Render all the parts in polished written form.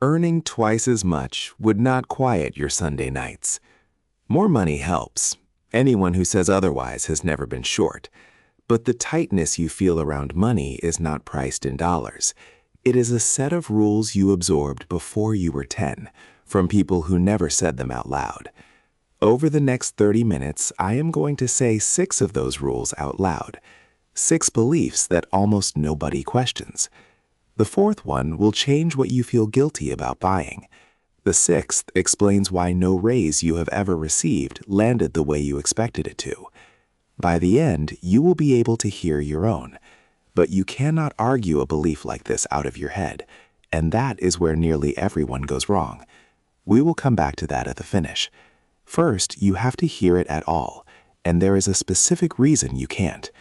Earning twice as much would not quiet your Sunday nights. More money helps. Anyone who says otherwise has never been short. But the tightness you feel around money is not priced in dollars. It is a set of rules you absorbed before you were 10, from people who never said them out loud. Over the next 30 minutes, I am going to say 6 of those rules out loud. 6 beliefs that almost nobody questions. The 4th one will change what you feel guilty about buying. The 6th explains why no raise you have ever received landed the way you expected it to. By the end, you will be able to hear your own. But you cannot argue a belief like this out of your head, and that is where nearly everyone goes wrong. We will come back to that at the finish. First, you have to hear it at all, and there is a specific reason you can't.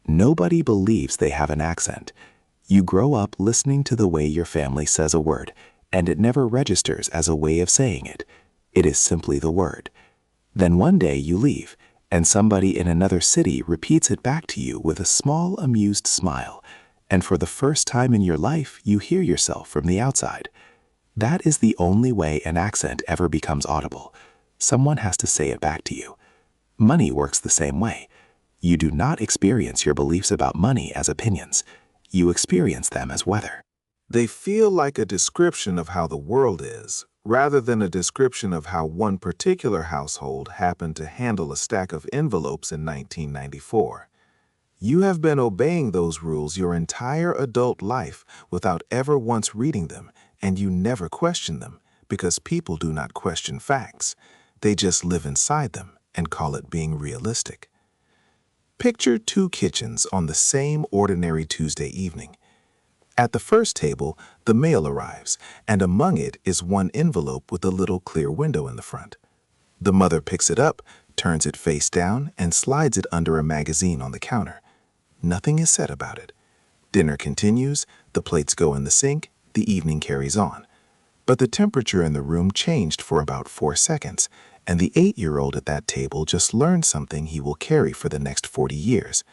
Nobody believes they have an accent. You grow up listening to the way your family says a word, and it never registers as a way of saying it. It is simply the word. Then one day you leave, and somebody in another city repeats it back to you with a small, amused smile, and for the first time in your life, you hear yourself from the outside. That is the only way an accent ever becomes audible. Someone has to say it back to you. Money works the same way. You do not experience your beliefs about money as opinions. You experience them as weather. They feel like a description of how the world is, rather than a description of how one particular household happened to handle a stack of envelopes in 1994. You have been obeying those rules your entire adult life without ever once reading them, and you never question them, because people do not question facts. They just live inside them and call it being realistic. Picture 2 kitchens on the same ordinary Tuesday evening. At the first table, the mail arrives, and among it is one envelope with a little clear window in the front. The mother picks it up, turns it face down, and slides it under a magazine on the counter. Nothing is said about it. Dinner continues, the plates go in the sink, the evening carries on. But the temperature in the room changed for about 4 seconds, and the 8-year-old at that table just learned something he will carry for the next 40 years.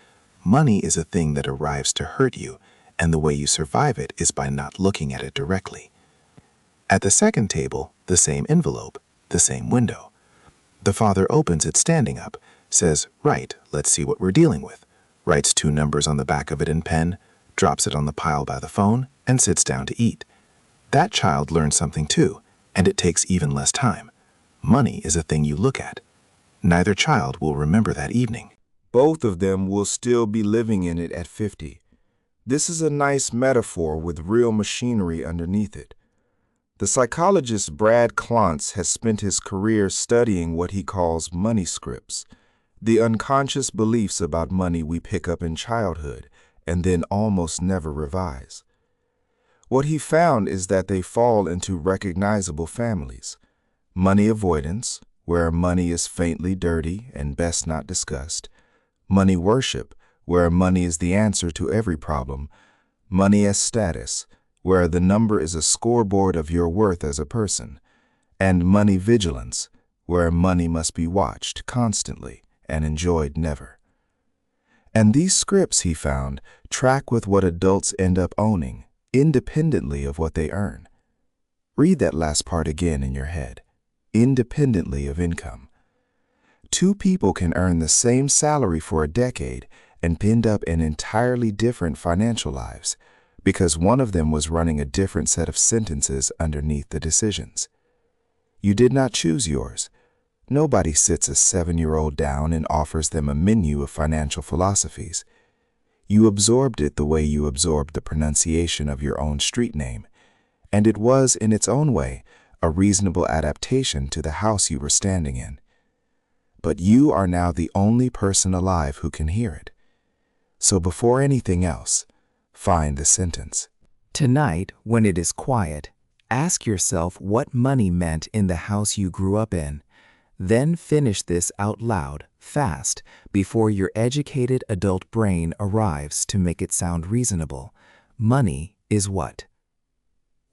Money is a thing that arrives to hurt you, and the way you survive it is by not looking at it directly. At the second table, the same envelope, the same window. The father opens it standing up, says, "Right, let's see what we're dealing with," writes 2 numbers on the back of it in pen, drops it on the pile by the phone, and sits down to eat. That child learns something too, and it takes even less time. Money is a thing you look at. Neither child will remember that evening. Both of them will still be living in it at 50. This is a nice metaphor with real machinery underneath it. The psychologist Brad Klontz has spent his career studying what he calls money scripts, the unconscious beliefs about money we pick up in childhood and then almost never revise. What he found is that they fall into recognizable families: money avoidance, where money is faintly dirty and best not discussed; money worship, where money is the answer to every problem; money as status, where the number is a scoreboard of your worth as a person; and money vigilance, where money must be watched constantly and enjoyed never. And these scripts, he found, track with what adults end up owning, independently of what they earn. Read that last part again in your head. Independently of income. 2 people can earn the same salary for a decade and end up in entirely different financial lives because one of them was running a different set of sentences underneath the decisions. You did not choose yours. Nobody sits a 7-year-old down and offers them a menu of financial philosophies. You absorbed it the way you absorbed the pronunciation of your own street name, and it was, in its own way, a reasonable adaptation to the house you were standing in. But you are now the only person alive who can hear it. So before anything else, find the sentence. Tonight, when it is quiet, ask yourself what money meant in the house you grew up in. Then finish this out loud, fast, before your educated adult brain arrives to make it sound reasonable. Money is what?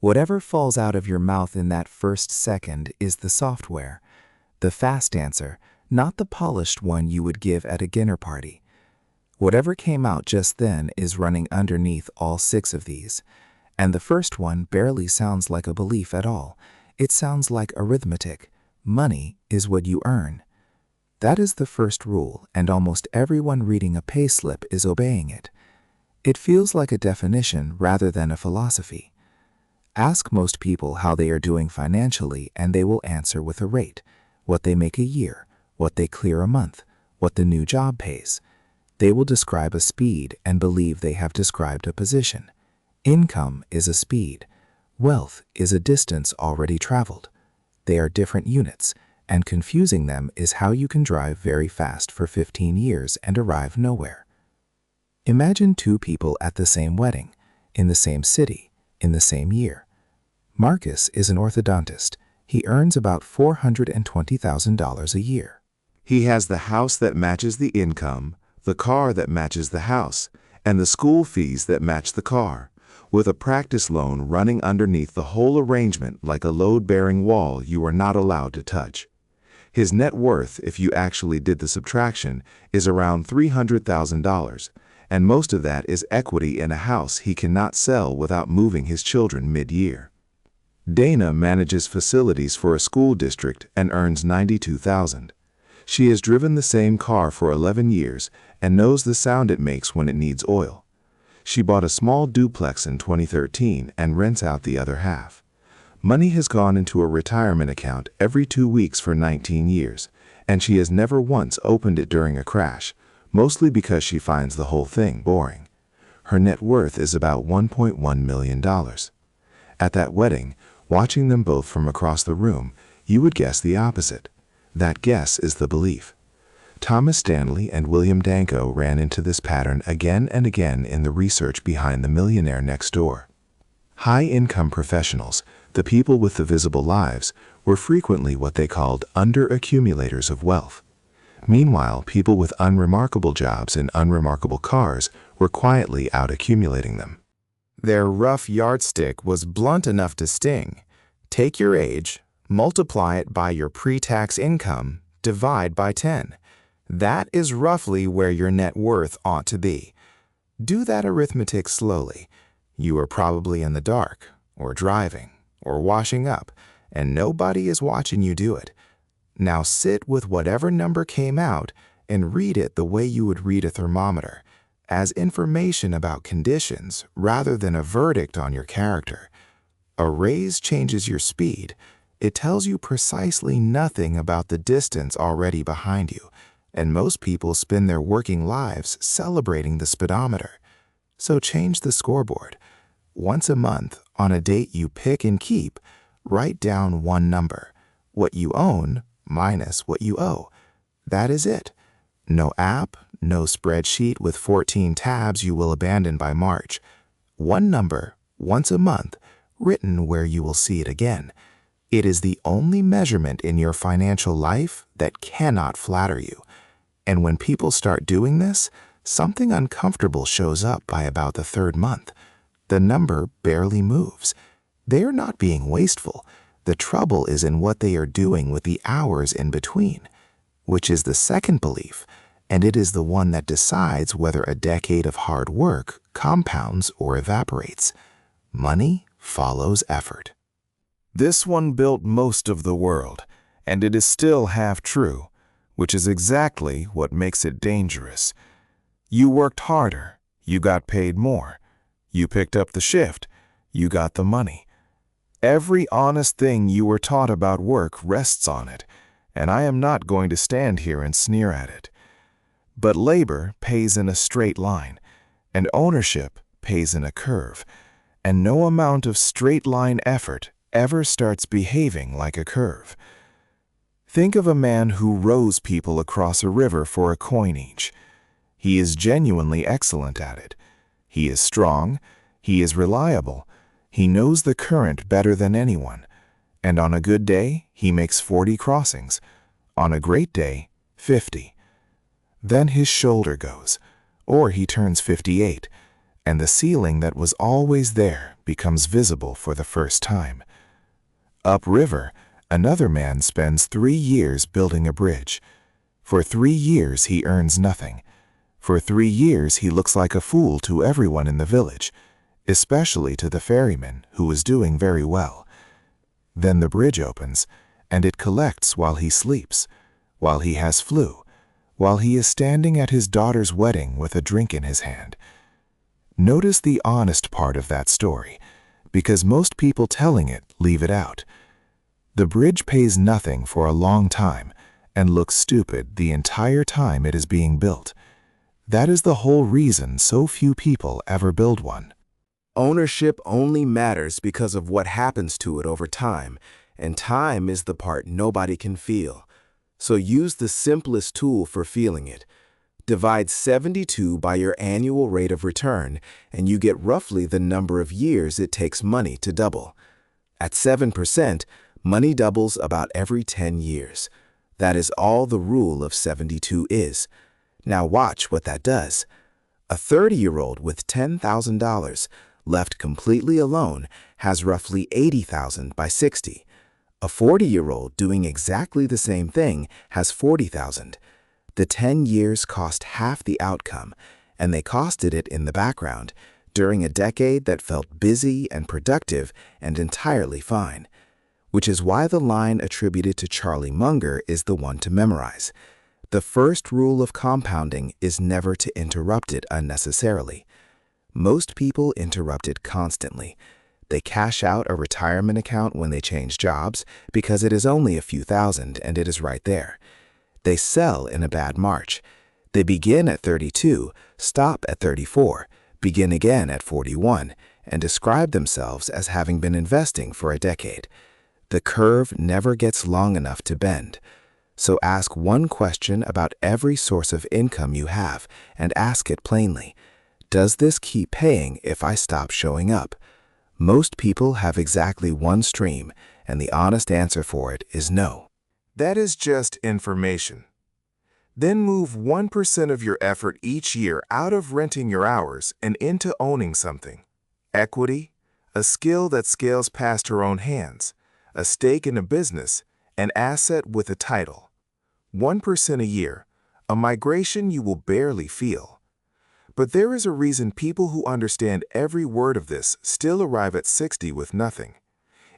Whatever falls out of your mouth in that first second is the software, the fast answer, not the polished one you would give at a dinner party. Whatever came out just then is running underneath all 6 of these, And the first one barely sounds like a belief at all. It sounds like arithmetic. Money is what you earn. That is the first rule, and almost everyone reading a payslip is obeying it. It feels like a definition rather than a philosophy. Ask most people how they are doing financially, and they will answer with a rate: what they make a year, what they clear a month, what the new job pays. They will describe a speed and believe they have described a position. Income is a speed. Wealth is a distance already traveled. They are different units, and confusing them is how you can drive very fast for 15 years and arrive nowhere. Imagine two people at the same wedding, in the same city, in the same year. Marcus is an orthodontist. He earns about $420,000 a year. He has the house that matches the income, the car that matches the house, and the school fees that match the car, with a practice loan running underneath the whole arrangement like a load-bearing wall you are not allowed to touch. His net worth, if you actually did the subtraction, is around $300,000, and most of that is equity in a house he cannot sell without moving his children mid-year. Dana manages facilities for a school district and earns $92,000. She has driven the same car for 11 years and knows the sound it makes when it needs oil. She bought a small duplex in 2013 and rents out the other half. Money has gone into a retirement account every 2 weeks for 19 years, and she has never once opened it during a crash, mostly because she finds the whole thing boring. Her net worth is about $1.1 million. At that wedding, watching them both from across the room, you would guess the opposite. That guess is the belief. Thomas Stanley and William Danko ran into this pattern again and again in the research behind The Millionaire Next Door. High-income professionals, the people with the visible lives, were frequently what they called under-accumulators of wealth. Meanwhile, people with unremarkable jobs and unremarkable cars were quietly out-accumulating them. Their rough yardstick was blunt enough to sting. Take your age, multiply it by your pre-tax income, divide by 10. That is roughly where your net worth ought to be. Do that arithmetic slowly. You are probably in the dark, or driving, or washing up, and nobody is watching you do it. Now sit with whatever number came out and read it the way you would read a thermometer, as information about conditions rather than a verdict on your character. A raise changes your speed. It tells you precisely nothing about the distance already behind you, and most people spend their working lives celebrating the speedometer. So change the scoreboard. Once a month, on a date you pick and keep, write down one number, what you own minus what you owe. That is it. No app, no spreadsheet with 14 tabs you will abandon by March. One number, once a month, written where you will see it again. It is the only measurement in your financial life that cannot flatter you. And when people start doing this, something uncomfortable shows up by about the third month. The number barely moves. They are not being wasteful. The trouble is in what they are doing with the hours in between, which is the second belief, and it is the one that decides whether a decade of hard work compounds or evaporates. Money follows effort. This one built most of the world, and it is still half true, which is exactly what makes it dangerous. You worked harder, you got paid more. You picked up the shift, you got the money. Every honest thing you were taught about work rests on it, and I am not going to stand here and sneer at it. But labor pays in a straight line, and ownership pays in a curve, and no amount of straight-line effort ever starts behaving like a curve. Think of a man who rows people across a river for a coin each. He is genuinely excellent at it. He is strong, he is reliable, he knows the current better than anyone, and on a good day he makes 40 crossings, on a great day 50. Then his shoulder goes, or he turns 58, and the ceiling that was always there becomes visible for the first time. Upriver, another man spends 3 years building a bridge. For 3 years he earns nothing. For 3 years he looks like a fool to everyone in the village. especially to the ferryman who was doing very well. Then the bridge opens, and it collects while he sleeps, while he has flu, while he is standing at his daughter's wedding with a drink in his hand. Notice the honest part of that story, because most people telling it leave it out. The bridge pays nothing for a long time and looks stupid the entire time it is being built. That is the whole reason so few people ever build one. Ownership only matters because of what happens to it over time, and time is the part nobody can feel. So use the simplest tool for feeling it. Divide 72 by your annual rate of return, and you get roughly the number of years it takes money to double. At 7%, money doubles about every 10 years. That is all the rule of 72 is. Now watch what that does. A 30-year-old with $10,000 left completely alone has roughly $80,000 by 60. A 40-year-old doing exactly the same thing has $40,000. The 10 years cost half the outcome, and they costed it in the background during a decade that felt busy and productive and entirely fine. Which is why the line attributed to Charlie Munger is the one to memorize. The first rule of compounding is never to interrupt it unnecessarily. Most people interrupt it constantly. They cash out a retirement account when they change jobs because it is only a few thousand and it is right there. They sell in a bad March. They begin at 32, stop at 34, begin again at 41, and describe themselves as having been investing for a decade. The curve never gets long enough to bend. So ask one question about every source of income you have and ask it plainly. Does this keep paying if I stop showing up? Most people have exactly one stream, and the honest answer for it is no. That is just information. Then move 1% of your effort each year out of renting your hours and into owning something. Equity, a skill that scales past your own hands, a stake in a business, an asset with a title. 1% a year, a migration you will barely feel. But there is a reason people who understand every word of this still arrive at 60 with nothing.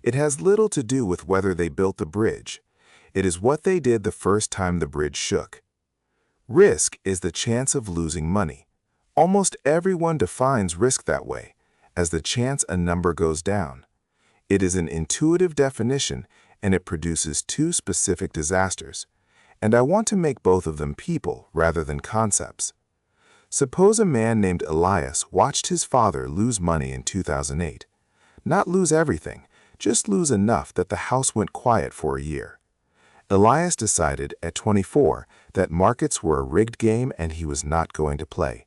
It has little to do with whether they built the bridge. It is what they did the first time the bridge shook. Risk is the chance of losing money. Almost everyone defines risk that way, as the chance a number goes down. It is an intuitive definition, and it produces two specific disasters. And I want to make both of them people rather than concepts. Suppose a man named Elias watched his father lose money in 2008. Not lose everything, just lose enough that the house went quiet for a year. Elias decided at 24 that markets were a rigged game and he was not going to play.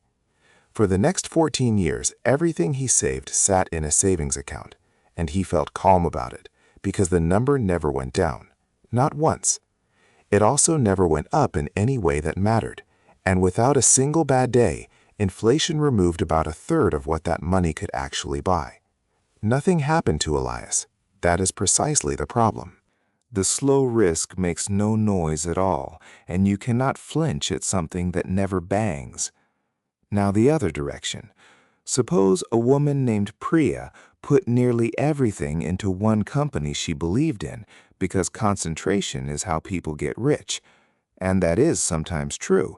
For the next 14 years, everything he saved sat in a savings account, and he felt calm about it because the number never went down, not once. It also never went up in any way that mattered. And without a single bad day, inflation removed about a third of what that money could actually buy. Nothing happened to Elias. That is precisely the problem. The slow risk makes no noise at all, and you cannot flinch at something that never bangs. Now the other direction. Suppose a woman named Priya put nearly everything into one company she believed in because concentration is how people get rich. And that is sometimes true.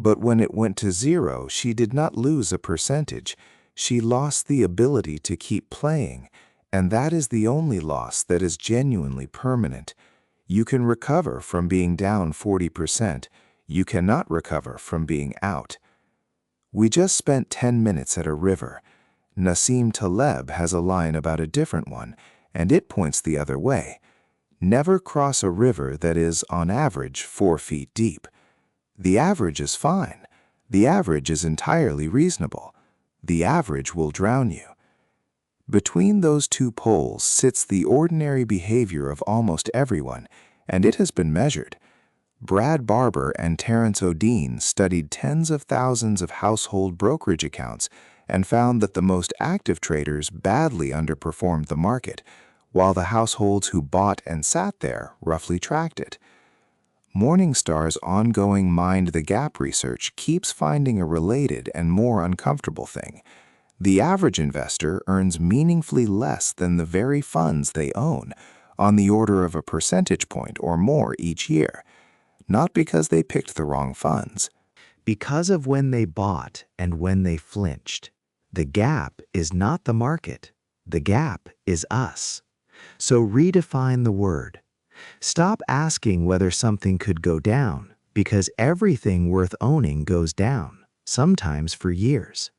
But when it went to zero, she did not lose a percentage. She lost the ability to keep playing, and that is the only loss that is genuinely permanent. You can recover from being down 40%. You cannot recover from being out. We just spent 10 minutes at a river. Nassim Taleb has a line about a different one, and it points the other way. Never cross a river that is, on average, 4 feet deep. The average is fine. The average is entirely reasonable. The average will drown you. Between those two poles sits the ordinary behavior of almost everyone, and it has been measured. Brad Barber and Terence O'Dean studied tens of thousands of household brokerage accounts and found that the most active traders badly underperformed the market, while the households who bought and sat there roughly tracked it. Morningstar's ongoing Mind the Gap research keeps finding a related and more uncomfortable thing. The average investor earns meaningfully less than the very funds they own, on the order of a percentage point or more each year, not because they picked the wrong funds. Because of when they bought and when they flinched. The gap is not the market. The gap is us. So redefine the word. Stop asking whether something could go down, because everything worth owning goes down, sometimes for years.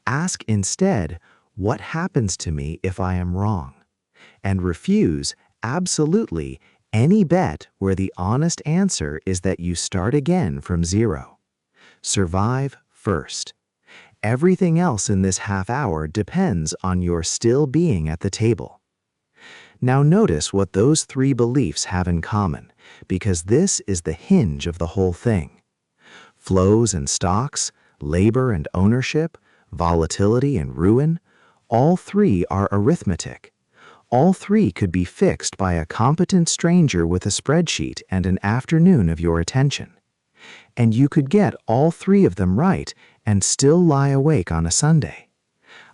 Ask instead, what happens to me if I am wrong? And refuse, absolutely, any bet where the honest answer is that you start again from zero. Survive first. Everything else in this half hour depends on your still being at the table. Now notice what those three beliefs have in common, because this is the hinge of the whole thing. Flows and stocks, labor and ownership, volatility and ruin, all three are arithmetic. All three could be fixed by a competent stranger with a spreadsheet and an afternoon of your attention. And you could get all three of them right and still lie awake on a Sunday.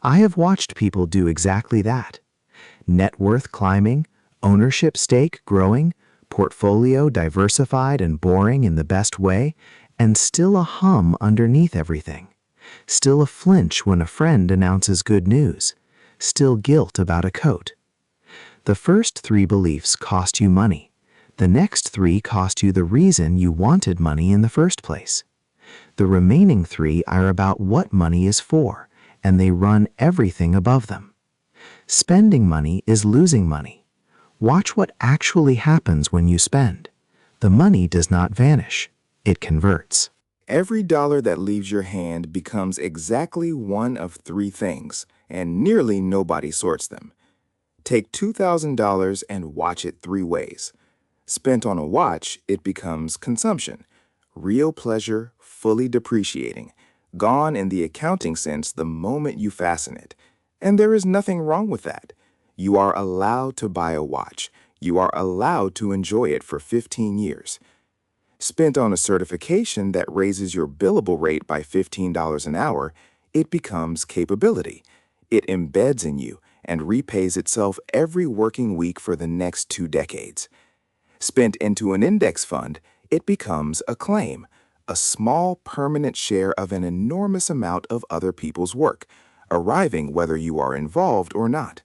I have watched people do exactly that. Net worth climbing, ownership stake growing, portfolio diversified and boring in the best way, and still a hum underneath everything. Still a flinch when a friend announces good news. Still guilt about a coat. The first three beliefs cost you money. The next three cost you the reason you wanted money in the first place. The remaining three are about what money is for, and they run everything above them. Spending money is losing money. Watch what actually happens when you spend. The money does not vanish. It converts. Every dollar that leaves your hand becomes exactly one of three things, and nearly nobody sorts them. Take $2,000 and watch it three ways. Spent on a watch, it becomes consumption. Real pleasure, fully depreciating. Gone in the accounting sense the moment you fasten it. And there is nothing wrong with that. You are allowed to buy a watch. You are allowed to enjoy it for 15 years. Spent on a certification that raises your billable rate by $15 an hour, it becomes capability. It embeds in you and repays itself every working week for the next 2 decades. Spent into an index fund, it becomes a claim, a small permanent share of an enormous amount of other people's work, arriving whether you are involved or not.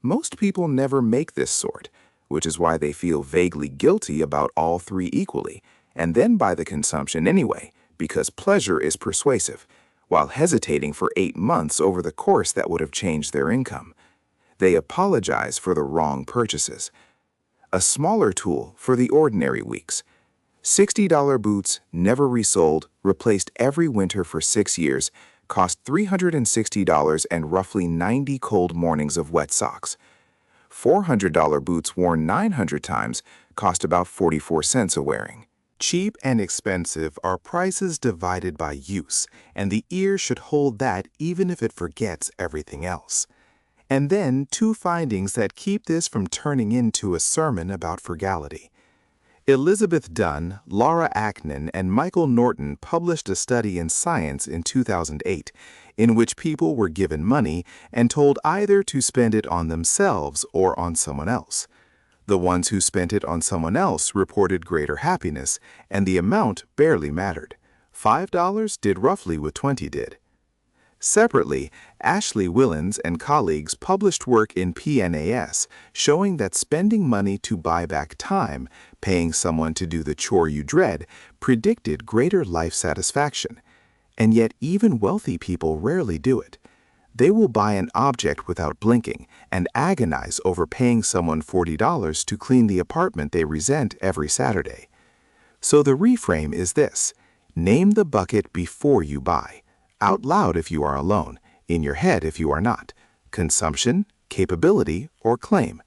Most people never make this sort, which is why they feel vaguely guilty about all three equally, and then buy the consumption anyway, because pleasure is persuasive, while hesitating for 8 months over the course that would have changed their income. They apologize for the wrong purchases. A smaller tool for the ordinary weeks. $60 boots, never resold, replaced every winter for 6 years, cost $360 and roughly 90 cold mornings of wet socks. $400 boots worn 900 times cost about 44 cents a wearing. Cheap and expensive are prices divided by use, and the ear should hold that even if it forgets everything else. And then 2 findings that keep this from turning into a sermon about frugality. Elizabeth Dunn, Laura Aknin, and Michael Norton published a study in Science in 2008 in which people were given money and told either to spend it on themselves or on someone else. The ones who spent it on someone else reported greater happiness, and the amount barely mattered. $5 did roughly what 20 did. Separately, Ashley Willens and colleagues published work in PNAS showing that spending money to buy back time, paying someone to do the chore you dread, predicted greater life satisfaction. And yet even wealthy people rarely do it. They will buy an object without blinking and agonize over paying someone $40 to clean the apartment they resent every Saturday. So the reframe is this: name the bucket before you buy. Out loud if you are alone, in your head if you are not. Consumption, capability, or claim.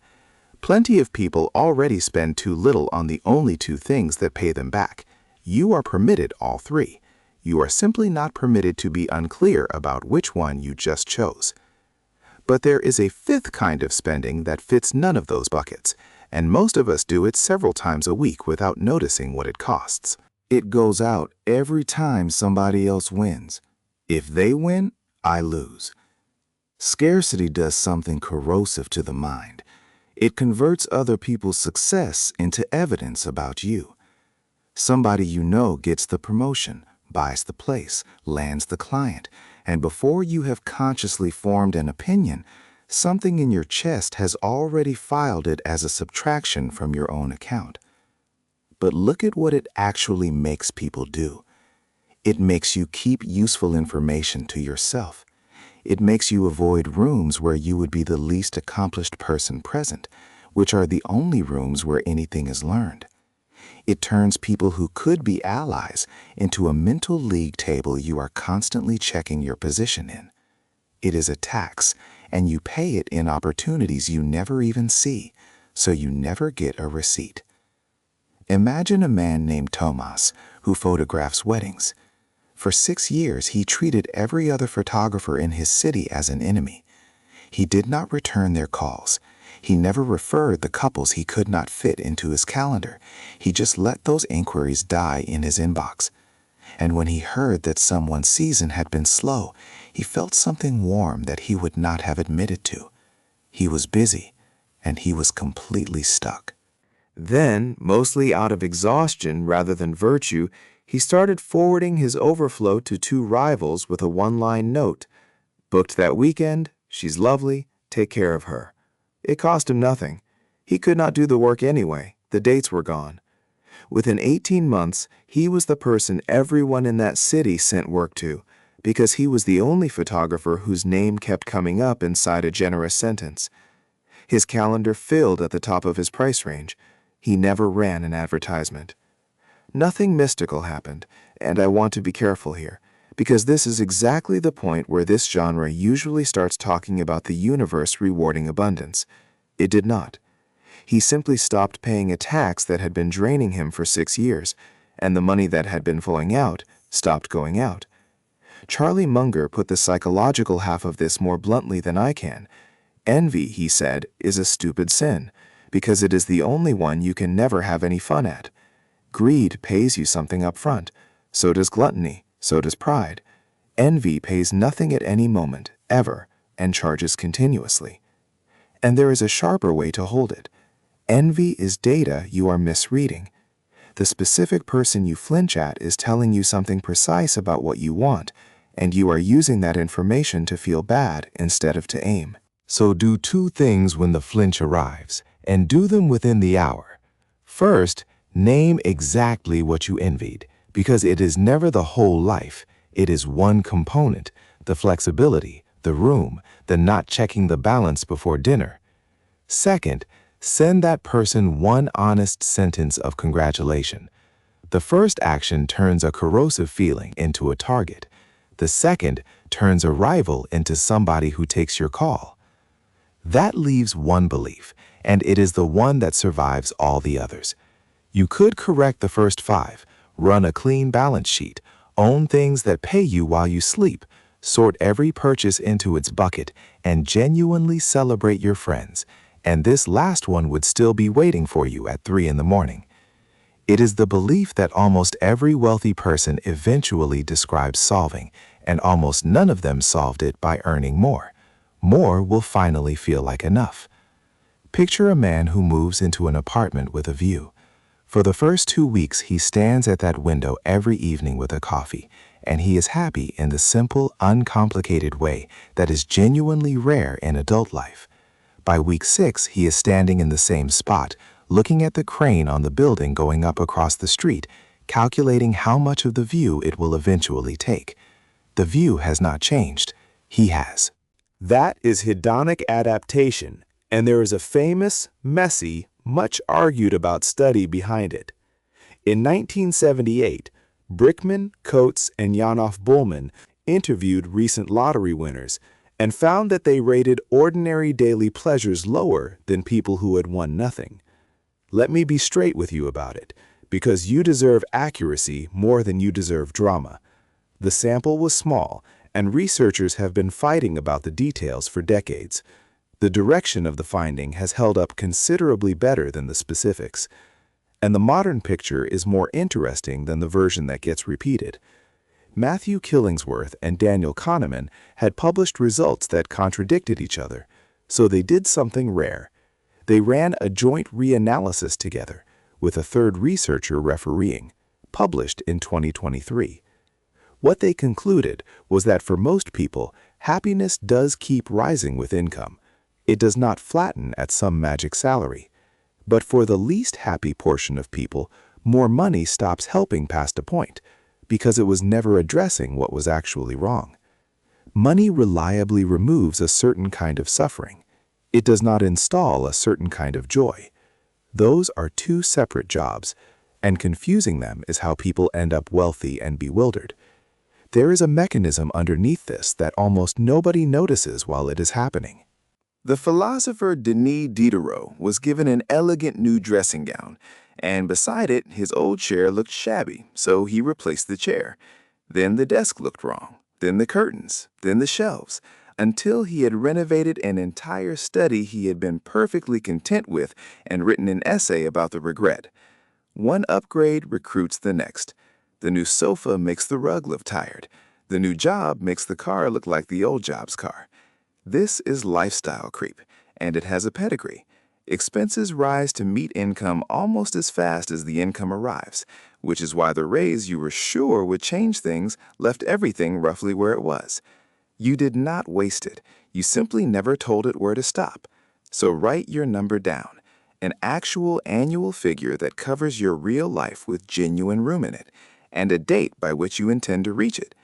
Plenty of people already spend too little on the only 2 things that pay them back. You are permitted all 3. You are simply not permitted to be unclear about which one you just chose. But there is a 5th kind of spending that fits none of those buckets, and most of us do it several times a week without noticing what it costs. It goes out every time somebody else wins. If they win, I lose. Scarcity does something corrosive to the mind. It converts other people's success into evidence about you. Somebody you know gets the promotion, buys the place, lands the client, and before you have consciously formed an opinion, something in your chest has already filed it as a subtraction from your own account. But look at what it actually makes people do. It makes you keep useful information to yourself. It makes you avoid rooms where you would be the least accomplished person present, which are the only rooms where anything is learned. It turns people who could be allies into a mental league table you are constantly checking your position in. It is a tax, and you pay it in opportunities you never even see, so you never get a receipt. Imagine a man named Tomas who photographs weddings. For 6 years, he treated every other photographer in his city as an enemy. He did not return their calls. He never referred the couples he could not fit into his calendar. He just let those inquiries die in his inbox. And when he heard that someone's season had been slow, he felt something warm that he would not have admitted to. He was busy, and he was completely stuck. Then, mostly out of exhaustion rather than virtue, he started forwarding his overflow to 2 rivals with a one-line note. Booked that weekend, she's lovely, take care of her. It cost him nothing. He could not do the work anyway. The dates were gone. Within 18 months, he was the person everyone in that city sent work to, because he was the only photographer whose name kept coming up inside a generous sentence. His calendar filled at the top of his price range. He never ran an advertisement. Nothing mystical happened, and I want to be careful here, because this is exactly the point where this genre usually starts talking about the universe rewarding abundance. It did not. He simply stopped paying a tax that had been draining him for 6 years, and the money that had been flowing out stopped going out. Charlie Munger put the psychological half of this more bluntly than I can. Envy, he said, is a stupid sin, because it is the only one you can never have any fun at. Greed pays you something up front. So does gluttony. So does pride. Envy pays nothing at any moment, ever, and charges continuously. And there is a sharper way to hold it. Envy is data you are misreading. The specific person you flinch at is telling you something precise about what you want, and you are using that information to feel bad instead of to aim. So do 2 things when the flinch arrives, and do them within the hour. First, name exactly what you envied, because it is never the whole life. It is one component, the flexibility, the room, the not checking the balance before dinner. Second, send that person one honest sentence of congratulation. The first action turns a corrosive feeling into a target. The second turns a rival into somebody who takes your call. That leaves one belief, and it is the one that survives all the others. You could correct the first 5, run a clean balance sheet, own things that pay you while you sleep, sort every purchase into its bucket, and genuinely celebrate your friends, and this last one would still be waiting for you at 3 in the morning. It is the belief that almost every wealthy person eventually describes solving, and almost none of them solved it by earning more. More will finally feel like enough. Picture a man who moves into an apartment with a view. For the first 2 weeks, he stands at that window every evening with a coffee, and he is happy in the simple, uncomplicated way that is genuinely rare in adult life. By week 6, he is standing in the same spot, looking at the crane on the building going up across the street, calculating how much of the view it will eventually take. The view has not changed. He has. That is hedonic adaptation, and there is a famous, messy, much argued about study behind it. In 1978, Brickman, Coates, and Yanoff-Bullman interviewed recent lottery winners and found that they rated ordinary daily pleasures lower than people who had won nothing. Let me be straight with you about it, because you deserve accuracy more than you deserve drama. The sample was small, and researchers have been fighting about the details for decades. The direction of the finding has held up considerably better than the specifics. And the modern picture is more interesting than the version that gets repeated. Matthew Killingsworth and Daniel Kahneman had published results that contradicted each other, so they did something rare. They ran a joint reanalysis together, with a third researcher refereeing, published in 2023. What they concluded was that for most people, happiness does keep rising with income. It does not flatten at some magic salary. But for the least happy portion of people, more money stops helping past a point, because it was never addressing what was actually wrong. Money reliably removes a certain kind of suffering. It does not install a certain kind of joy. Those are two separate jobs, and confusing them is how people end up wealthy and bewildered. There is a mechanism underneath this that almost nobody notices while it is happening. The philosopher Denis Diderot was given an elegant new dressing gown, and beside it, his old chair looked shabby, so he replaced the chair. Then the desk looked wrong, then the curtains, then the shelves, until he had renovated an entire study he had been perfectly content with and written an essay about the regret. One upgrade recruits the next. The new sofa makes the rug look tired. The new job makes the car look like the old job's car. This is lifestyle creep, and it has a pedigree. Expenses rise to meet income almost as fast as the income arrives, which is why the raise you were sure would change things left everything roughly where it was. You did not waste it. You simply never told it where to stop. So write your number down, an actual annual figure that covers your real life with genuine room in it, and a date by which you intend to reach it.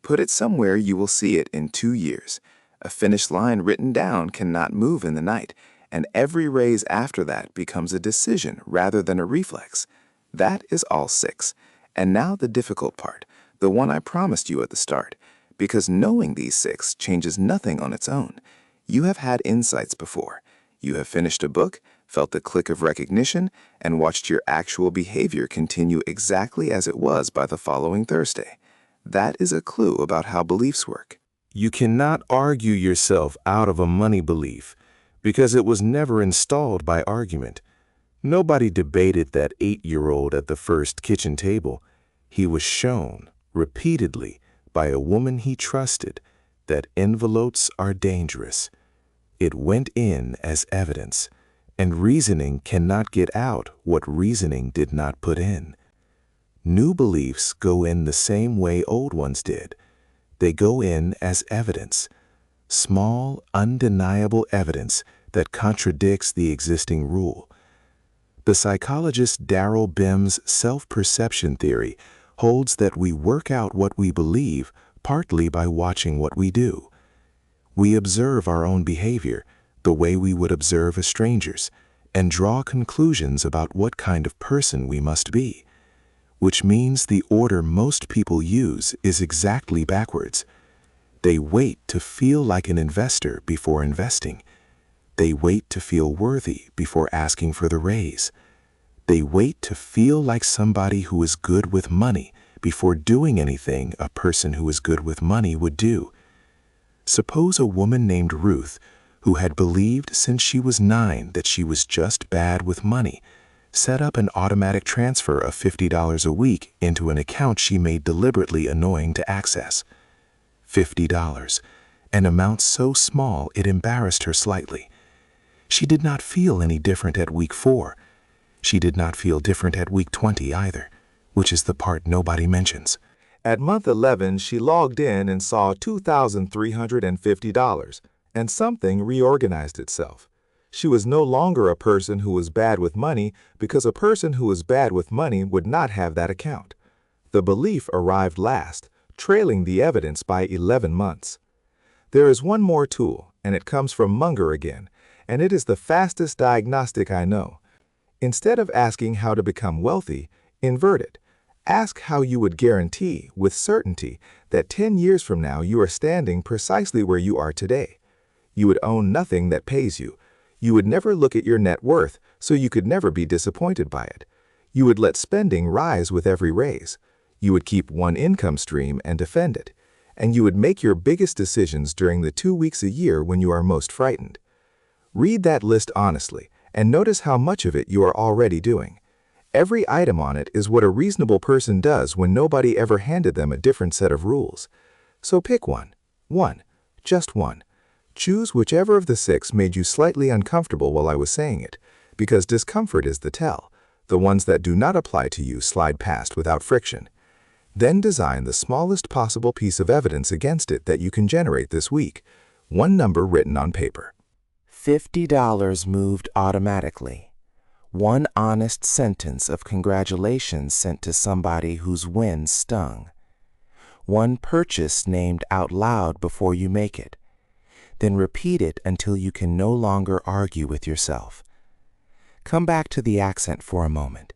Put it somewhere you will see it in 2 years. A finish line written down cannot move in the night, and every raise after that becomes a decision rather than a reflex. That is all 6. And now the difficult part, the one I promised you at the start, because knowing these 6 changes nothing on its own. You have had insights before. You have finished a book, felt the click of recognition, and watched your actual behavior continue exactly as it was by the following Thursday. That is a clue about how beliefs work. You cannot argue yourself out of a money belief because it was never installed by argument. Nobody debated that 8-year-old at the first kitchen table. He was shown, repeatedly, by a woman he trusted, that envelopes are dangerous. It went in as evidence, and reasoning cannot get out what reasoning did not put in. New beliefs go in the same way old ones did. They go in as evidence, small, undeniable evidence that contradicts the existing rule. The psychologist Darrell Bim's self-perception theory holds that we work out what we believe partly by watching what we do. We observe our own behavior the way we would observe a stranger's and draw conclusions about what kind of person we must be, which means the order most people use is exactly backwards. They wait to feel like an investor before investing. They wait to feel worthy before asking for the raise. They wait to feel like somebody who is good with money before doing anything a person who is good with money would do. Suppose a woman named Ruth, who had believed since she was 9 that she was just bad with money, set up an automatic transfer of $50 a week into an account she made deliberately annoying to access. $50, an amount so small it embarrassed her slightly. She did not feel any different at week 4. She did not feel different at week 20 either, which is the part nobody mentions. At month 11, she logged in and saw $2,350, and something reorganized itself. She was no longer a person who was bad with money because a person who was bad with money would not have that account. The belief arrived last, trailing the evidence by 11 months. There is one more tool, and it comes from Munger again, and it is the fastest diagnostic I know. Instead of asking how to become wealthy, invert it. Ask how you would guarantee, with certainty, that 10 years from now you are standing precisely where you are today. You would own nothing that pays you. You would never look at your net worth, so you could never be disappointed by it. You would let spending rise with every raise. You would keep one income stream and defend it. And you would make your biggest decisions during the 2 weeks a year when you are most frightened. Read that list honestly, and notice how much of it you are already doing. Every item on it is what a reasonable person does when nobody ever handed them a different set of rules. So pick one. One. Just one. Choose whichever of the 6 made you slightly uncomfortable while I was saying it, because discomfort is the tell. The ones that do not apply to you slide past without friction. Then design the smallest possible piece of evidence against it that you can generate this week. One number written on paper. $50 moved automatically. One honest sentence of congratulations sent to somebody whose win stung. One purchase named out loud before you make it. Then repeat it until you can no longer argue with yourself. Come back to the accent for a moment.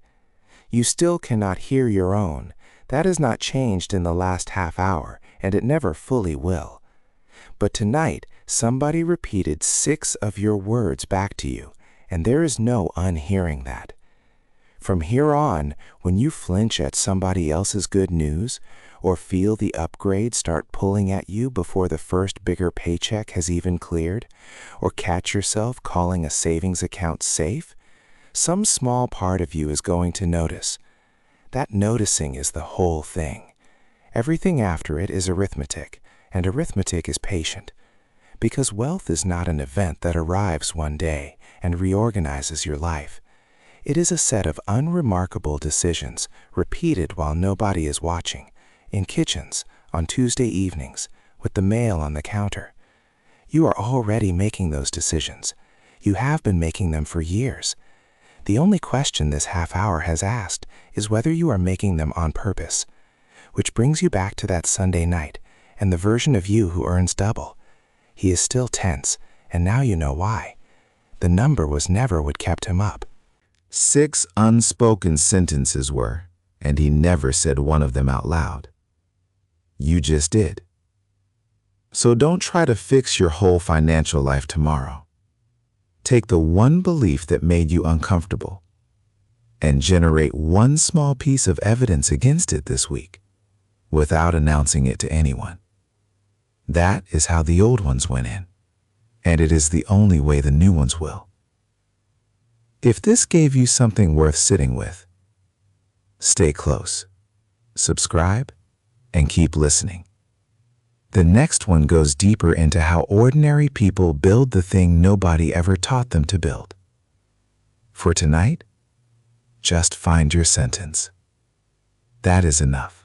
You still cannot hear your own. That has not changed in the last half hour, and it never fully will. But tonight, somebody repeated 6 of your words back to you, and there is no unhearing that. From here on, when you flinch at somebody else's good news, or feel the upgrade start pulling at you before the first bigger paycheck has even cleared, or catch yourself calling a savings account safe, some small part of you is going to notice. That noticing is the whole thing. Everything after it is arithmetic, and arithmetic is patient. Because wealth is not an event that arrives one day and reorganizes your life. It is a set of unremarkable decisions repeated while nobody is watching, in kitchens, on Tuesday evenings, with the mail on the counter. You are already making those decisions. You have been making them for years. The only question this half hour has asked is whether you are making them on purpose. Which brings you back to that Sunday night and the version of you who earns double. He is still tense, and now you know why. The number was never what kept him up. 6 unspoken sentences were, and he never said one of them out loud. You just did. So don't try to fix your whole financial life tomorrow. Take the one belief that made you uncomfortable and generate one small piece of evidence against it this week without announcing it to anyone. That is how the old ones went in, and it is the only way the new ones will. If this gave you something worth sitting with, stay close, subscribe, and keep listening. The next one goes deeper into how ordinary people build the thing nobody ever taught them to build. For tonight, just find your sentence. That is enough.